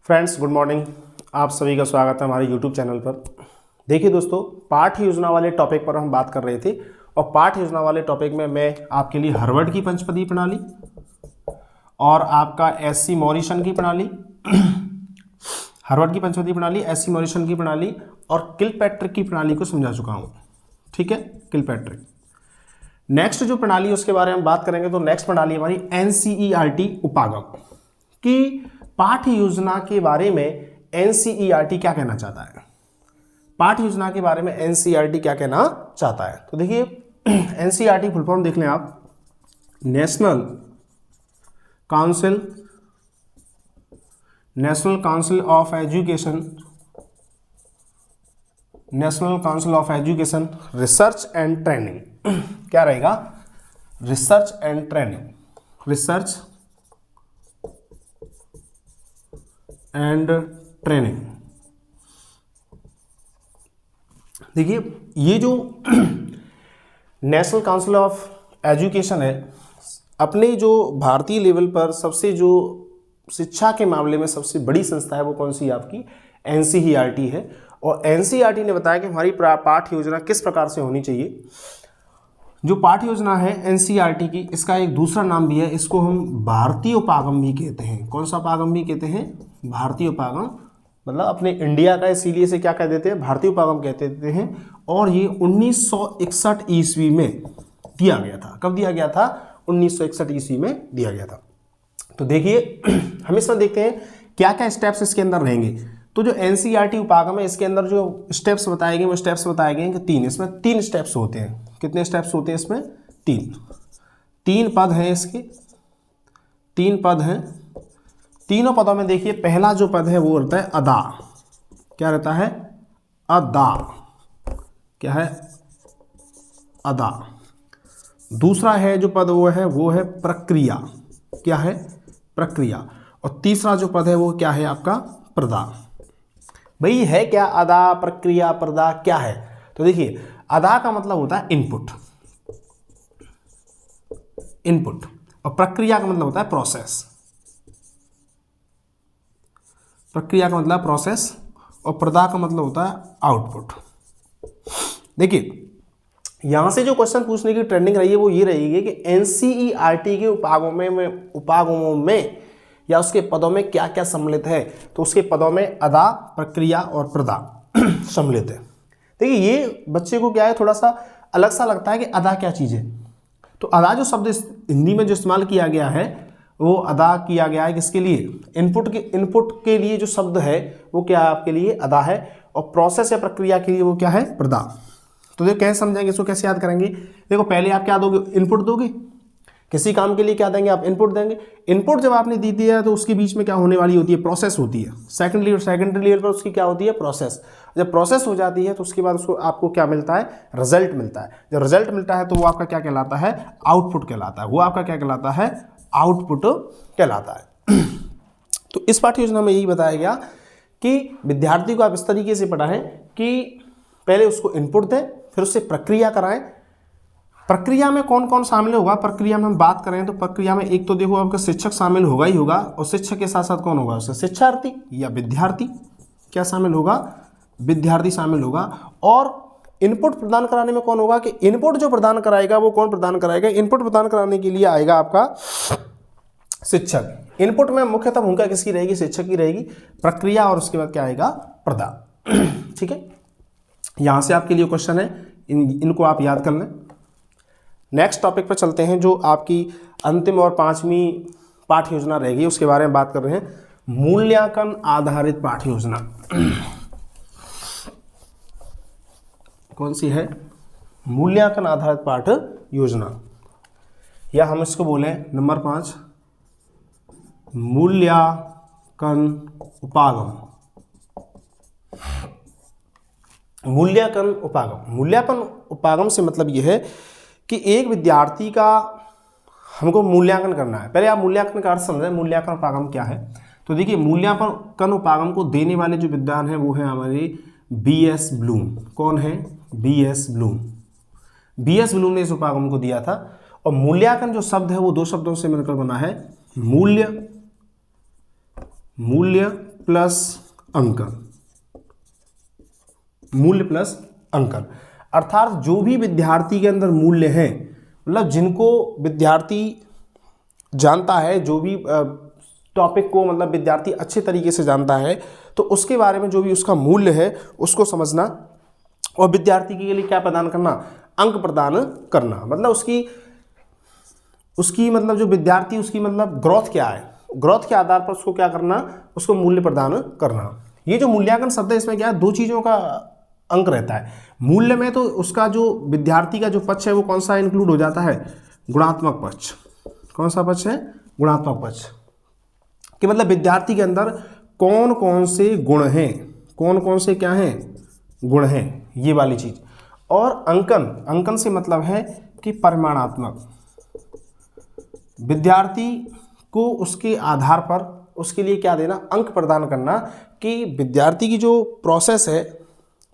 Friends good morning. आप सभी का स्वागत है हमारे यूट्यूब चैनल पर। देखिए दोस्तों, पाठ योजना वाले टॉपिक पर हम बात कर रहे थे और पाठ योजना वाले टॉपिक में मैं आपके लिए हार्वर्ड की पंचपदी प्रणाली और आपका एससी मॉरिसन की प्रणाली हार्वर्ड की पंचपदी प्रणाली, एससी मॉरिसन की प्रणाली और किलपैट्रिक की प्रणाली को समझा चुका हूँ। ठीक है, किलपैट्रिक। नेक्स्ट जो प्रणाली उसके बारे में बात करेंगे तो नेक्स्ट प्रणाली हमारी एनसीईआरटी उपागम की। पाठ्य योजना के बारे में एनसीईआरटी क्या कहना चाहता है? पाठ्य योजना के बारे में एनसीईआरटी क्या कहना चाहता है? तो देखिए, एनसीईआरटी फुल फॉर्म देख लें आप। National council of education, national council of education research and training. क्या रहेगा? Research and training, research and training. देखिए, ये जो नेशनल काउंसिल ऑफ एजुकेशन है, अपने जो भारतीय लेवल पर सबसे जो शिक्षा के मामले में सबसे बड़ी संस्था है वो कौन सी है? आपकी एनसीईआरटी है। और एनसीईआरटी ने बताया कि हमारी पाठ्य योजना किस प्रकार से होनी चाहिए। जो पाठ्य योजना है एनसीईआरटी की, इसका एक दूसरा नाम भी है, इसको हम भारतीय उपागम भी कहते हैं। कौन सा उपागम भी कहते हैं? भारतीय उपागम। मतलब अपने इंडिया का, इसीलिए इसे क्या कह देते हैं? भारतीय उपागम कहते हैं। और ये 1961 ईस्वी में दिया गया था। कब दिया गया था? 1961 ईस्वी में दिया गया था। तो देखिए, हम इसमें देखते हैं क्या क्या स्टेप्स इसके अंदर रहेंगे। तो जो एनसीईआरटी उपागम है, इसके अंदर जो स्टेप्स बताए गए वो स्टेप्स बताए गए कि इसमें तीन स्टेप्स होते हैं। कितने स्टेप्स होते हैं इसमें? तीन पद हैं इसके, तीन पद हैं। तीनों पदों में देखिए, पहला जो पद है वो रहता है अदा। क्या रहता है? अदा। क्या है? अदा। दूसरा है जो पद वो है प्रक्रिया। क्या है? प्रक्रिया। और तीसरा जो पद है वो क्या है? आपका प्रदा। भाई है क्या अदा, प्रक्रिया, प्रदा क्या है? तो देखिए, अदा का मतलब होता है इनपुट, और प्रक्रिया का मतलब होता है प्रोसेस। प्रक्रिया का मतलब प्रोसेस और प्रदा का मतलब होता है आउटपुट। देखिए, यहां से जो क्वेश्चन पूछने की ट्रेंडिंग रही है वो ये रहेगी कि एनसीईआरटी के उपागमों में या उसके पदों में क्या क्या सम्मिलित है। तो उसके पदों में अदा, प्रक्रिया और प्रदा सम्मिलित है। देखिए, ये बच्चे को क्या है, थोड़ा सा अलग सा लगता है कि अदा क्या चीज़ है। तो अदा जो शब्द हिंदी में जो इस्तेमाल किया गया है वो अदा किया गया है किसके लिए? इनपुट के लिए जो शब्द है वो क्या है आपके लिए? अदा है। और प्रोसेस या प्रक्रिया के लिए वो क्या है? प्रदा। तो देखो कैसे समझेंगे इसको, कैसे याद करेंगे? देखो, पहले आप क्या दोगे? इनपुट दोगे। किसी काम के लिए क्या देंगे? आप इनपुट देंगे। इनपुट जब आपने दी दिया तो उसके बीच में क्या होने वाली होती है? प्रोसेस होती है। सेकेंडरी लेयर पर उसकी क्या होती है? प्रोसेस। जब प्रोसेस हो जाती है तो उसके बाद उसको आपको क्या मिलता है? रिजल्ट मिलता है। जब रिजल्ट मिलता है तो वो आपका क्या कहलाता है? आउटपुट कहलाता है। वो आपका क्या कहलाता है? आउटपुट कहलाता है। तो इस पाठ्य योजना में यही बताया गया कि विद्यार्थी को आप इस तरीके से पढ़ाएं कि पहले उसको इनपुट दें, फिर उससे प्रक्रिया कराएं। प्रक्रिया में कौन कौन शामिल होगा? प्रक्रिया में हम बात करें तो प्रक्रिया में एक तो देखो आपका शिक्षक शामिल होगा ही होगा, और शिक्षक के साथ साथ कौन होगा? उससे शिक्षार्थी या विद्यार्थी। क्या शामिल होगा? विद्यार्थी शामिल होगा। और इनपुट प्रदान कराने में कौन होगा? कि इनपुट जो प्रदान कराएगा वो कौन प्रदान कराएगा? इनपुट प्रदान कराने के लिए आएगा आपका शिक्षक। इनपुट में मुख्यतः भूमिका किसकी रहेगी? शिक्षक की रहेगी। प्रक्रिया और उसके बाद क्या आएगा? प्रदा। ठीक है, यहां से आपके लिए क्वेश्चन है, इनको आप याद कर लें। नेक्स्ट टॉपिक पर चलते हैं, जो आपकी अंतिम और पांचवी पाठ्य योजना रहेगी उसके बारे में बात कर रहे हैं। मूल्यांकन आधारित पाठ्य योजना कौन सी है? मूल्यांकन आधारित पाठ्य योजना, या हम इसको बोले नंबर 5 मूल्यांकन उपागम। मूल्यांकन उपागम से मतलब यह है कि एक विद्यार्थी का हमको मूल्यांकन करना है। पहले आप मूल्यांकन का अर्थ समझें, मूल्यांकन उपागम क्या है। तो देखिए, मूल्यांकन उपागम को देने वाले जो विद्वान हैं वो है हमारे बीएस ब्लूम। कौन है? BS Bloom. बीएस ब्लूम ने इस उपागम को दिया था। और मूल्यांकन जो शब्द है वो दो शब्दों से मिलकर बना है, मूल्य प्लस अंकन, मूल्य प्लस अंकन, अर्थात जो भी विद्यार्थी के अंदर मूल्य है, मतलब जिनको विद्यार्थी जानता है, जो भी टॉपिक को मतलब विद्यार्थी अच्छे तरीके से जानता है, तो उसके बारे में जो भी उसका मूल्य है उसको समझना और विद्यार्थी के लिए क्या प्रदान करना, अंक प्रदान करना। मतलब उसकी मतलब जो विद्यार्थी उसकी मतलब ग्रोथ क्या है, ग्रोथ के आधार पर उसको क्या करना, उसको मूल्य प्रदान करना। ये जो मूल्यांकन शब्द है इसमें क्या है, दो चीज़ों का अंक रहता है। मूल्य में तो उसका जो विद्यार्थी का जो पक्ष है वो कौन सा इंक्लूड हो जाता है, गुणात्मक पक्ष। कौन सा पक्ष है, गुणात्मक पक्ष, कि मतलब विद्यार्थी के अंदर कौन कौन से गुण हैं, कौन कौन से क्या हैं, गुण हैं, ये वाली चीज़। और अंकन, अंकन से मतलब है कि परिमाणात्मक, विद्यार्थी को उसके आधार पर उसके लिए क्या देना, अंक प्रदान करना, कि विद्यार्थी की जो प्रोसेस है,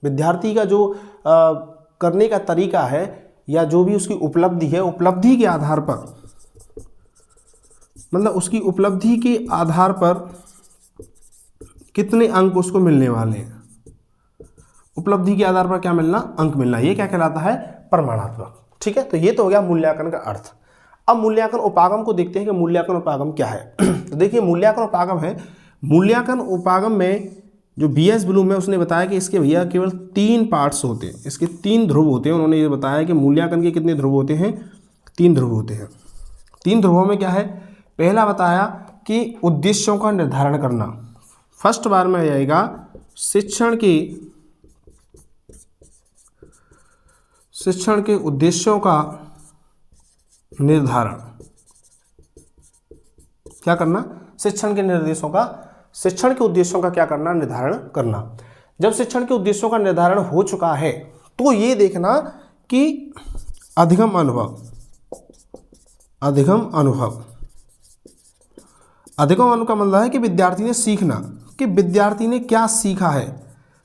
विद्यार्थी का जो करने का तरीका है, या जो भी उसकी उपलब्धि है, उपलब्धि के आधार पर, मतलब उसकी उपलब्धि के आधार पर कितने अंक उसको मिलने वाले हैं, उपलब्धि के आधार पर क्या मिलना, अंक मिलना, ये क्या कहलाता है, परिमाणात्मक। ठीक है, तो ये तो हो गया मूल्यांकन का अर्थ। अब मूल्यांकन उपागम को देखते हैं कि मूल्यांकन उपागम क्या है। तो देखिए मूल्यांकन उपागम है, मूल्यांकन उपागम में जो BS ब्लूम है उसने बताया कि इसके भैया केवल 3 पार्ट्स होते हैं, इसके 3 ध्रुव होते हैं। उन्होंने ये बताया कि मूल्यांकन के कितने ध्रुव होते हैं, 3 ध्रुव होते हैं। 3 ध्रुवों में क्या है, पहला बताया कि उद्देश्यों का निर्धारण करना, फर्स्ट बार में आएगा शिक्षण के उद्देश्यों का निर्धारण, क्या करना, शिक्षण के उद्देश्यों का क्या करना, निर्धारण करना। जब शिक्षण के उद्देश्यों का निर्धारण हो चुका है तो ये देखना कि अधिगम अनुभव का मतलब है कि विद्यार्थी ने सीखना, कि विद्यार्थी ने क्या सीखा है,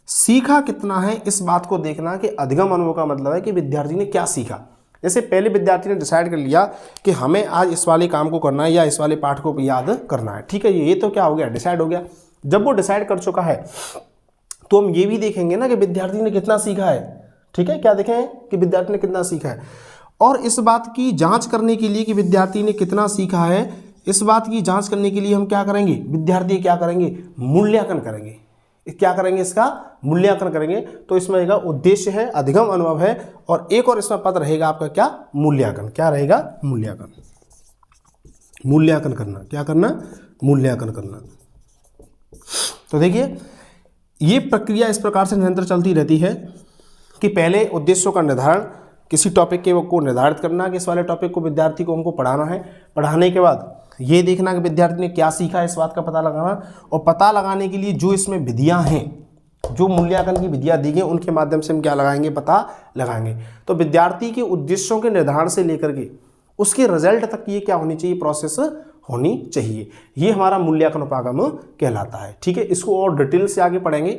सीखा कितना है, इस बात को देखना कि अधिगम अनुभव का मतलब है कि विद्यार्थी ने क्या सीखा। जैसे पहले विद्यार्थी ने डिसाइड कर लिया कि हमें आज इस वाले काम को करना है या इस वाले पाठ को याद करना है, ठीक है, ये तो क्या हो गया, डिसाइड हो गया। जब वो डिसाइड कर चुका है तो हम ये भी देखेंगे ना कि विद्यार्थी ने कितना सीखा है, ठीक है, क्या देखें कि विद्यार्थी ने कितना सीखा है। और इस बात की जांच करने के लिए कि विद्यार्थी ने कितना सीखा है, इस बात की जांच करने के लिए हम क्या करेंगे, विद्यार्थी क्या करेंगे, मूल्यांकन करेंगे। क्या करेंगे, इसका मूल्यांकन करेंगे। तो इसमें रहेगा उद्देश्य है, अधिगम अनुभव है, और एक और इसमें पद रहेगा आपका क्या, मूल्यांकन। क्या रहेगा, मूल्यांकन करना, क्या करना, मूल्यांकन करना। तो देखिए ये प्रक्रिया इस प्रकार से निरंतर चलती रहती है कि पहले उद्देश्यों का निर्धारण, किसी टॉपिक के को निर्धारित करना कि इस वाले टॉपिक को विद्यार्थी को हमको पढ़ाना है, पढ़ाने के बाद ये देखना कि विद्यार्थी ने क्या सीखा है, इस बात का पता लगाना, और पता लगाने के लिए जो इसमें विधियां हैं, जो मूल्यांकन की विधियां दी गई उनके माध्यम से हम क्या लगाएंगे, पता लगाएंगे। तो विद्यार्थी के उद्देश्यों के निर्धारण से लेकर के उसके रिजल्ट तक ये क्या होनी चाहिए, प्रोसेस होनी चाहिए। ये हमारा मूल्यांकन उपागम कहलाता है। ठीक है, इसको और डिटेल से आगे पढ़ेंगे।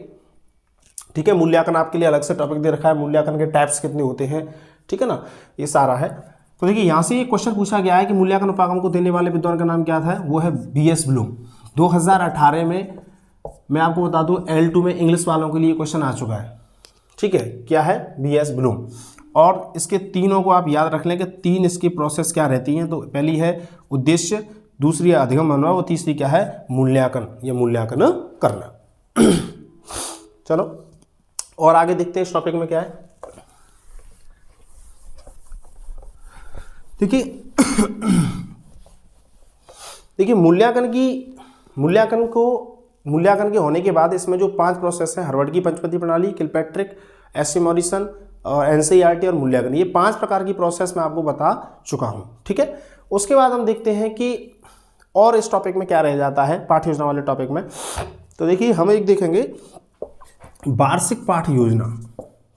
ठीक है, मूल्यांकन आपके लिए अलग से टॉपिक दे रखा है, मूल्यांकन के टाइप्स कितने होते हैं, ठीक है ना, ये सारा है। तो देखिए यहाँ से ये क्वेश्चन पूछा गया है कि मूल्यांकन उपागम को देने वाले विद्वान का नाम क्या था, वो है BS ब्लूम। 2018 में मैं आपको बता दूं L2 में इंग्लिश वालों के लिए क्वेश्चन आ चुका है। ठीक है, क्या है, BS ब्लूम। और इसके तीनों को आप याद रख लें कि 3 इसकी प्रोसेस क्या रहती हैं। तो पहली है उद्देश्य, दूसरी है अधिगम अनुभव, और तीसरी क्या है, मूल्यांकन, या मूल्यांकन करना। चलो और आगे देखते हैं इस टॉपिक में क्या है। देखिए मूल्यांकन के होने के बाद इसमें जो 5 प्रोसेस हैं, हार्वर्ड की पंचपदी प्रणाली, किलपैट्रिक, एससी मॉरिसन और एनसीईआरटी और मूल्यांकन, ये 5 प्रकार की प्रोसेस मैं आपको बता चुका हूं। ठीक है, उसके बाद हम देखते हैं कि और इस टॉपिक में क्या रह जाता है, पाठ्य योजना वाले टॉपिक में। तो देखिए हम एक देखेंगे वार्षिक पाठ योजना।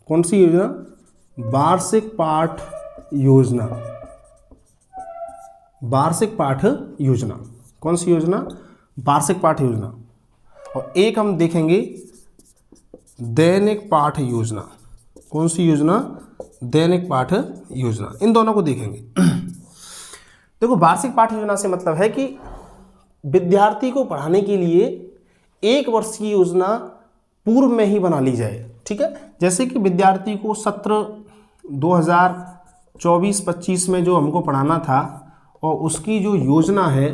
कौन सी योजना, वार्षिक पाठ योजना, वार्षिक पाठ योजना। कौन सी योजना, वार्षिक पाठ योजना। और एक हम देखेंगे दैनिक पाठ योजना। कौन सी योजना, दैनिक पाठ योजना। इन दोनों को देखेंगे। देखो वार्षिक पाठ योजना से मतलब है कि विद्यार्थी को पढ़ाने के लिए 1 वर्ष की योजना पूर्व में ही बना ली जाए। ठीक है, जैसे कि विद्यार्थी को सत्र 2024-25 में जो हमको पढ़ाना था और उसकी जो योजना है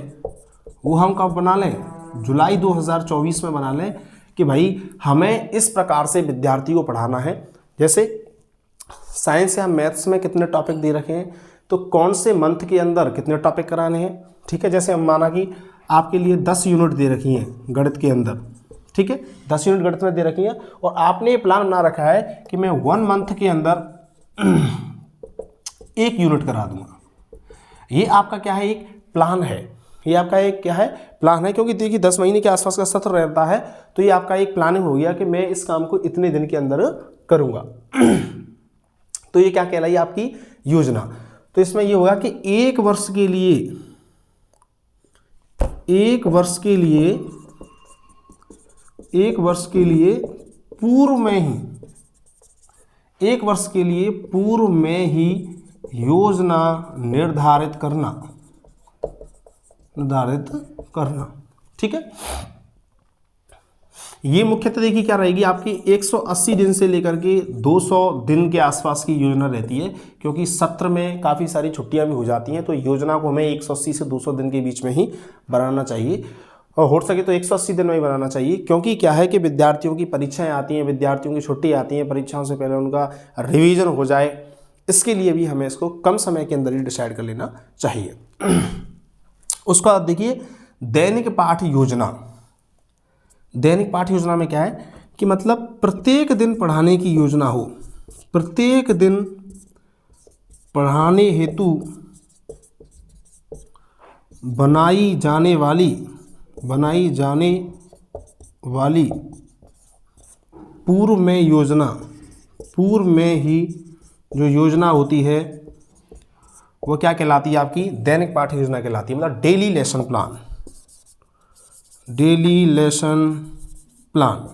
वो हम कब बना लें, जुलाई 2024 में बना लें कि भाई हमें इस प्रकार से विद्यार्थी को पढ़ाना है। जैसे साइंस या मैथ्स में कितने टॉपिक दे रखे हैं, तो कौन से मंथ के अंदर कितने टॉपिक कराने हैं। ठीक है, जैसे हम माना कि आपके लिए 10 यूनिट दे रखी हैं गणित के अंदर। ठीक है, 10 यूनिट गणित में दे रखी हैं और आपने ये प्लान बना रखा है कि मैं 1 मंथ के अंदर 1 यूनिट करा दूंगा। ये आपका क्या है, एक प्लान है। ये आपका एक क्या है, प्लान है, क्योंकि देखिए 10 महीने के आसपास का सत्र रहता है, तो ये आपका एक प्लानिंग हो गया कि मैं इस काम को इतने दिन के अंदर करूंगा। तो ये क्या कहलाई आपकी योजना। तो इसमें ये होगा कि 1 वर्ष के लिए 1 वर्ष के लिए पूर्व में ही योजना निर्धारित करना। ठीक है, ये मुख्यतः देखिए क्या रहेगी आपकी 180 दिन से लेकर के 200 दिन के आसपास की योजना रहती है, क्योंकि सत्र में काफ़ी सारी छुट्टियां भी हो जाती हैं, तो योजना को हमें 180 से 200 दिन के बीच में ही बनाना चाहिए और हो सके तो 180 दिन में ही बनाना चाहिए। क्योंकि क्या है कि विद्यार्थियों की परीक्षाएं आती हैं, विद्यार्थियों की छुट्टी आती हैं, परीक्षाओं से पहले उनका रिवीजन हो जाए, इसके लिए भी हमें इसको कम समय के अंदर ही डिसाइड कर लेना चाहिए। उसका बाद देखिए दैनिक पाठ योजना। दैनिक पाठ योजना में क्या है कि मतलब प्रत्येक दिन पढ़ाने की योजना हो, प्रत्येक दिन पढ़ाने हेतु बनाई जाने वाली पूर्व में ही जो योजना होती है वो क्या कहलाती है आपकी, दैनिक पाठ योजना कहलाती है। मतलब डेली लेसन प्लान,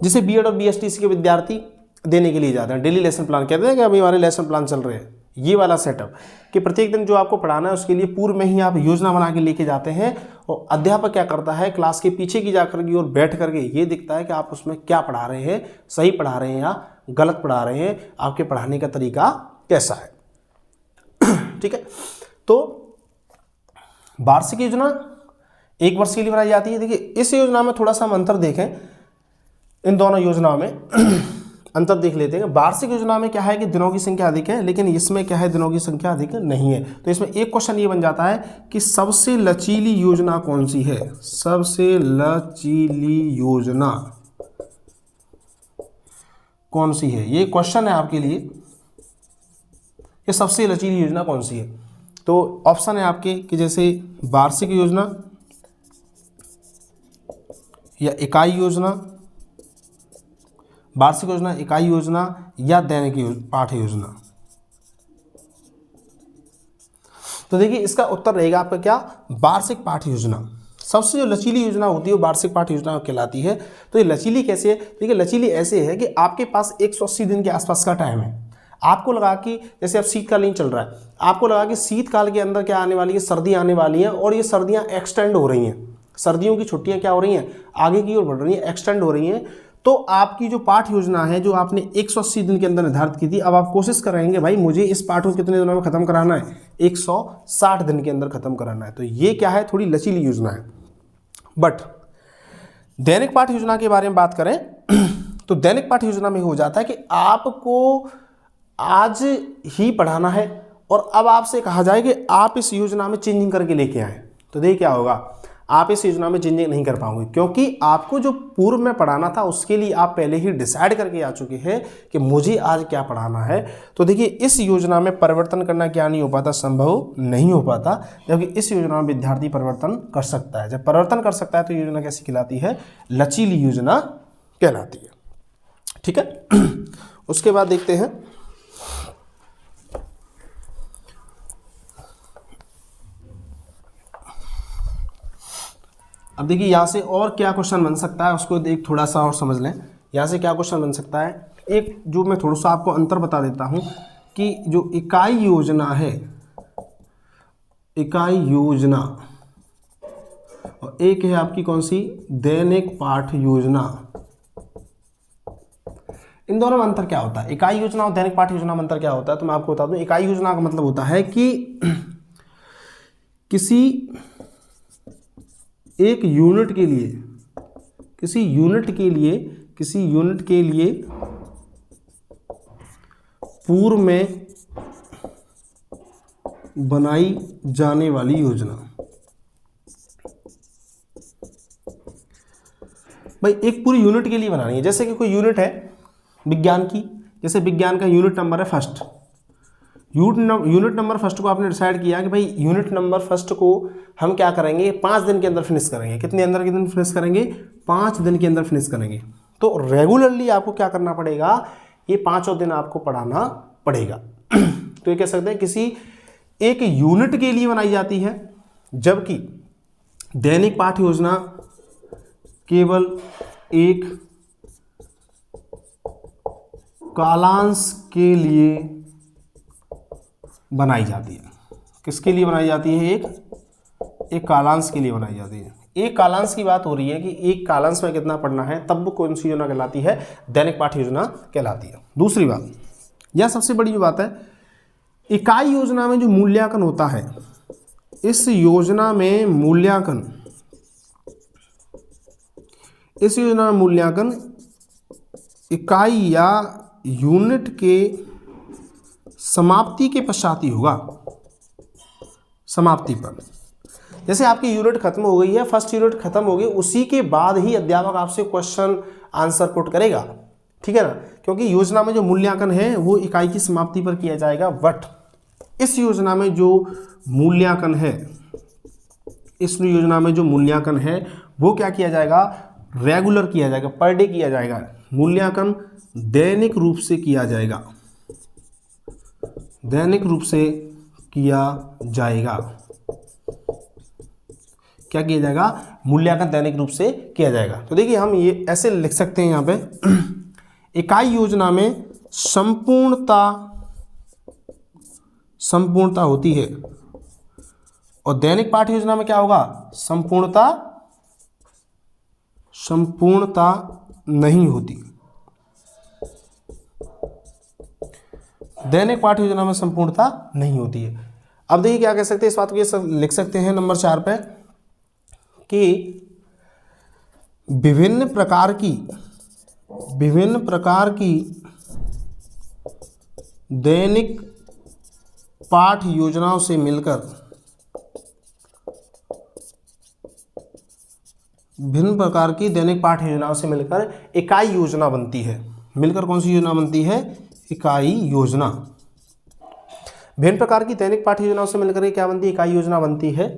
जिसे बीएड और बीएसटीसी के विद्यार्थी देने के लिए जाते हैं। डेली लेसन प्लान कहते हैं कि अभी हमारे लेसन प्लान चल रहे हैं, ये वाला सेटअप कि प्रत्येक दिन जो आपको पढ़ाना है उसके लिए पूर्व में ही आप योजना बना के लेके जाते हैं और अध्यापक क्या करता है, क्लास के पीछे की जाकर की और बैठ करके ये दिखता है कि आप उसमें क्या पढ़ा रहे हैं, सही पढ़ा रहे हैं या गलत पढ़ा रहे हैं, आपके पढ़ाने का तरीका कैसा है। ठीक है, तो वार्षिक योजना 1 वर्ष के लिए बनाई जाती है। देखिए इस योजना में थोड़ा सा हम अंतर देखें, इन दोनों योजनाओं में अंतर देख लेते हैं। वार्षिक योजना में क्या है कि दिनों की संख्या अधिक है, लेकिन इसमें क्या है, दिनों की संख्या अधिक नहीं है। तो इसमें एक क्वेश्चन ये बन जाता है कि सबसे लचीली योजना कौन सी है, सबसे लचीली योजना कौन सी है, ये क्वेश्चन है आपके लिए कि सबसे लचीली योजना कौन सी है। तो ऑप्शन है आपके कि जैसे वार्षिक योजना या इकाई योजना, वार्षिक योजना, इकाई योजना या दैनिक पाठ योजना। तो देखिए इसका उत्तर रहेगा आपका क्या, वार्षिक पाठ योजना। सबसे जो लचीली योजना होती है वो वार्षिक पाठ योजना कहलाती है। तो ये लचीली कैसे है, देखिए लचीली ऐसे है कि आपके पास 180 दिन के आसपास का टाइम है। आपको लगा कि जैसे अब शीतकालीन चल रहा है, आपको लगा कि शीतकाल के अंदर क्या आने वाली है, सर्दी आने वाली है और ये सर्दियां एक्सटेंड हो रही हैं, सर्दियों की छुट्टियां क्या हो रही हैं, आगे की ओर बढ़ रही हैं, एक्सटेंड हो रही हैं। तो आपकी जो पाठ योजना है जो आपने 180 दिन के अंदर निर्धारित की थी, अब आप कोशिश करेंगे भाई मुझे इस पाठ को कितने दिनों में खत्म कराना है, 160 दिन के अंदर खत्म कराना है। तो ये क्या है, थोड़ी लचीली योजना है। बट दैनिक पाठ योजना के बारे में बात करें तो दैनिक पाठ योजना में हो जाता है कि आपको आज ही पढ़ाना है और अब आपसे कहा जाए कि आप इस योजना में चेंजिंग करके लेके आए। तो देखिए क्या होगा, आप इस योजना में चेंजिंग नहीं कर पाओगे, क्योंकि आपको जो पूर्व में पढ़ाना था उसके लिए आप पहले ही डिसाइड करके आ चुके हैं कि मुझे आज क्या पढ़ाना है। तो देखिए इस योजना में परिवर्तन करना क्या नहीं हो पाता, संभव नहीं हो पाता, जबकि इस योजना में विद्यार्थी परिवर्तन कर सकता है। जब परिवर्तन कर सकता है तो योजना कैसी कहलाती है, लचीली योजना कहलाती है। ठीक है, उसके बाद देखते हैं अब देखिए यहाँ से और क्या क्वेश्चन बन सकता है, उसको देख थोड़ा सा और समझ लें। यहाँ से क्या क्वेश्चन बन सकता है, एक जो मैं थोड़ा सा आपको अंतर बता देता हूँ कि जो इकाई योजना है, इकाई योजना और एक है आपकी कौन सी, दैनिक पाठ योजना। इन दोनों में अंतर क्या होता है, इकाई योजना और दैनिक पाठ योजना में अंतर क्या होता है, तो मैं आपको बता दूं। इकाई योजना का मतलब होता है कि किसी एक यूनिट के लिए, किसी यूनिट के लिए पूर्व में बनाई जाने वाली योजना। भाई एक पूरी यूनिट के लिए बनानी है, जैसे कि कोई यूनिट है विज्ञान की, जैसे विज्ञान का यूनिट नंबर है फर्स्ट। यूनिट नंबर फर्स्ट को आपने डिसाइड किया कि भाई यूनिट नंबर फर्स्ट को हम क्या करेंगे, 5 दिन के अंदर फिनिश करेंगे। कितने अंदर के दिन फिनिश करेंगे, 5 दिन के अंदर फिनिश करेंगे। तो रेगुलरली आपको क्या करना पड़ेगा, ये 5 दिन आपको पढ़ाना पड़ेगा। तो ये कह सकते हैं किसी एक यूनिट के लिए बनाई जाती है, जबकि दैनिक पाठ योजना केवल एक कालांश के लिए बनाई जाती है। किसके लिए बनाई जाती है, एक कालांश के लिए बनाई जाती है। एक कालांश की बात हो रही है कि एक कालांश में कितना पढ़ना है, तब वो कौन सी योजना कहलाती है, दैनिक पाठ योजना कहलाती है। दूसरी बात, यह सबसे बड़ी जो बात है, इकाई योजना में जो मूल्यांकन होता है, इस योजना में मूल्यांकन इकाई या यूनिट के समाप्ति के पश्चात ही होगा। समाप्ति पर, जैसे आपकी यूनिट खत्म हो गई है, फर्स्ट यूनिट खत्म हो गई, उसी के बाद ही अध्यापक आपसे क्वेश्चन आंसर पुट करेगा, ठीक है ना, क्योंकि योजना में जो मूल्यांकन है वो इकाई की समाप्ति पर किया जाएगा। बट इस योजना में जो मूल्यांकन है, वो क्या किया जाएगा, रेगुलर किया जाएगा, पर डे किया जाएगा। मूल्यांकन दैनिक रूप से किया जाएगा, क्या किया जाएगा, मूल्यांकन दैनिक रूप से किया जाएगा। तो देखिए हम ये ऐसे लिख सकते हैं यहाँ पे, इकाई योजना में संपूर्णता होती है, और दैनिक पाठ योजना में क्या होगा, संपूर्णता नहीं होती। दैनिक पाठ योजना में संपूर्णता नहीं होती है। अब देखिए क्या कह सकते हैं, इस बात को ये लिख सकते हैं नंबर 4 पे कि विभिन्न प्रकार की दैनिक पाठ योजनाओं से मिलकर इकाई योजना बनती है। मिलकर कौन सी योजना बनती है, इकाई योजना। भिन्न प्रकार की दैनिक पाठ योजनाओं से मिलकर क्या बनती है, इकाई योजना बनती है।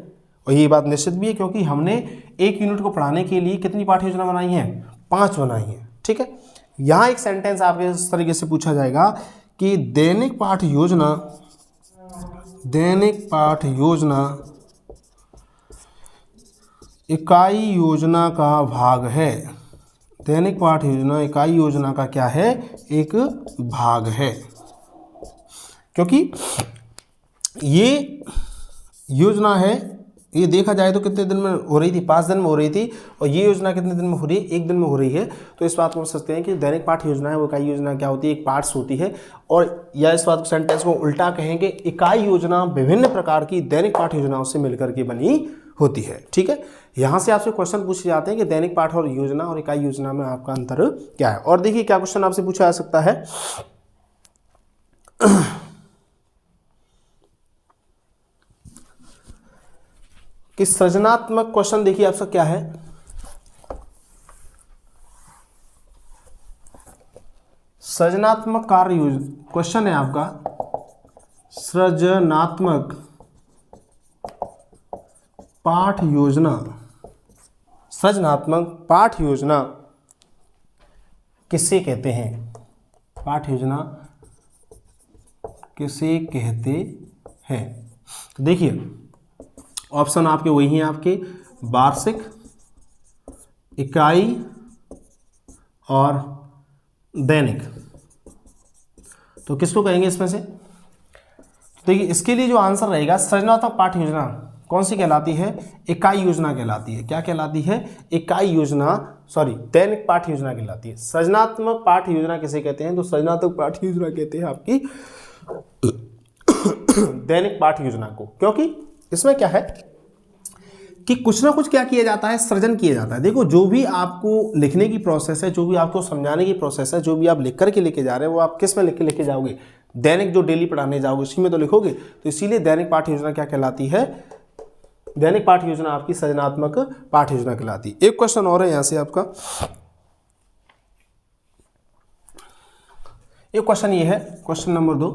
और ये बात निश्चित भी है, क्योंकि हमने एक यूनिट को पढ़ाने के लिए कितनी पाठ योजना बनाई है, 5 बनाई है, ठीक है। यहाँ एक सेंटेंस आपके इस तरीके से पूछा जाएगा कि दैनिक पाठ योजना इकाई योजना का भाग है। दैनिक पाठ योजना इकाई योजना का क्या है, एक भाग है। क्योंकि ये योजना है, ये देखा जाए तो कितने दिन में हो रही थी, 5 दिन में हो रही थी, और ये योजना कितने दिन में हो रही है, 1 दिन में हो रही है। तो इस बात को समझ सकते हैं कि दैनिक पाठ योजना है वो इकाई योजना क्या होती है, एक पार्ट्स होती है। और या इस बात को सेंटेंस को उल्टा कहेंगे, इकाई योजना विभिन्न प्रकार की दैनिक पाठ योजनाओं से मिलकर के बनी होती है, ठीक है। यहाँ से आपसे क्वेश्चन पूछे जाते हैं कि दैनिक पाठ और योजना और इकाई योजना में आपका अंतर क्या है। और देखिए क्या क्वेश्चन आपसे पूछा जा सकता है, कि सृजनात्मक क्वेश्चन देखिए आपका क्या है, सृजनात्मक कार्य क्वेश्चन है आपका, सृजनात्मक पाठ योजना किसे कहते हैं, पाठ योजना किसे कहते हैं। तो देखिए ऑप्शन आपके वही हैं, आपके वार्षिक, इकाई और दैनिक। तो किसको कहेंगे इसमें से, देखिए इसके लिए जो आंसर रहेगा सृजनात्मक पाठ योजना, कौन सी कहलाती है? इकाई योजना कहलाती है। क्या कहलाती है? इकाई योजना, सॉरी दैनिक पाठ्य योजना कहलाती है। सृजनात्मक पाठ्य योजना किसे कहते हैं? तो सृजनात्मक पाठ्य योजना कहते हैं आपकी दैनिक पाठ्य योजना को, क्योंकि इसमें क्या है कि कुछ ना कुछ क्या किया जाता है, सृजन किया जाता है। देखो जो भी आपको लिखने की प्रोसेस है, जो भी आपको समझाने की प्रोसेस है, जो भी आप लिख करके लेके जा रहे हैं वो आप किस में लिख के लेके जाओगे? दैनिक जो डेली पढ़ाने जाओगे उसी में तो लिखोगे। तो इसीलिए दैनिक पाठ्य योजना क्या कहलाती है? दैनिक पाठ्य योजना आपकी सृजनात्मक पाठ्य योजना कहलाती है। एक क्वेश्चन और है यहां से आपका, एक क्वेश्चन ये है, क्वेश्चन नंबर 2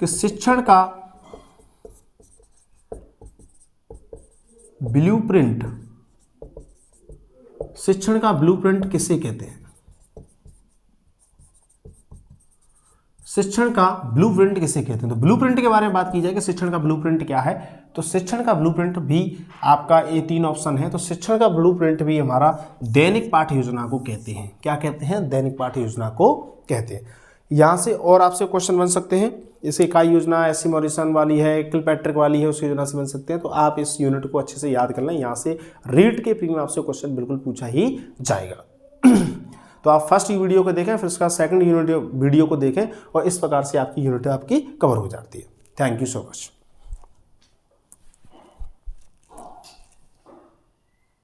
कि शिक्षण का ब्लूप्रिंट, शिक्षण का ब्लूप्रिंट किसे कहते हैं? शिक्षण का ब्लूप्रिंट किसे कहते हैं? तो ब्लूप्रिंट के बारे में बात की जाए कि शिक्षण का ब्लूप्रिंट क्या है, तो शिक्षण का ब्लूप्रिंट भी आपका ये 3 ऑप्शन है। तो शिक्षण का ब्लूप्रिंट भी हमारा दैनिक पाठ्य योजना को कहते हैं। क्या कहते हैं? दैनिक पाठ्य योजना को कहते हैं। यहाँ से और आपसे क्वेश्चन बन सकते हैं, जैसे इकाई योजना एससी मॉरिसन वाली है, किलपैट्रिक वाली है, उस योजना से बन सकते हैं। तो आप इस यूनिट को अच्छे से याद कर लें, यहाँ से रीड के प्री में आपसे क्वेश्चन बिल्कुल पूछा ही जाएगा। तो आप फर्स्ट वीडियो को देखें, फिर उसका सेकंड यूनिट वीडियो को देखें और इस प्रकार से आपकी यूनिट आपकी कवर हो जाती है। Thank you so much.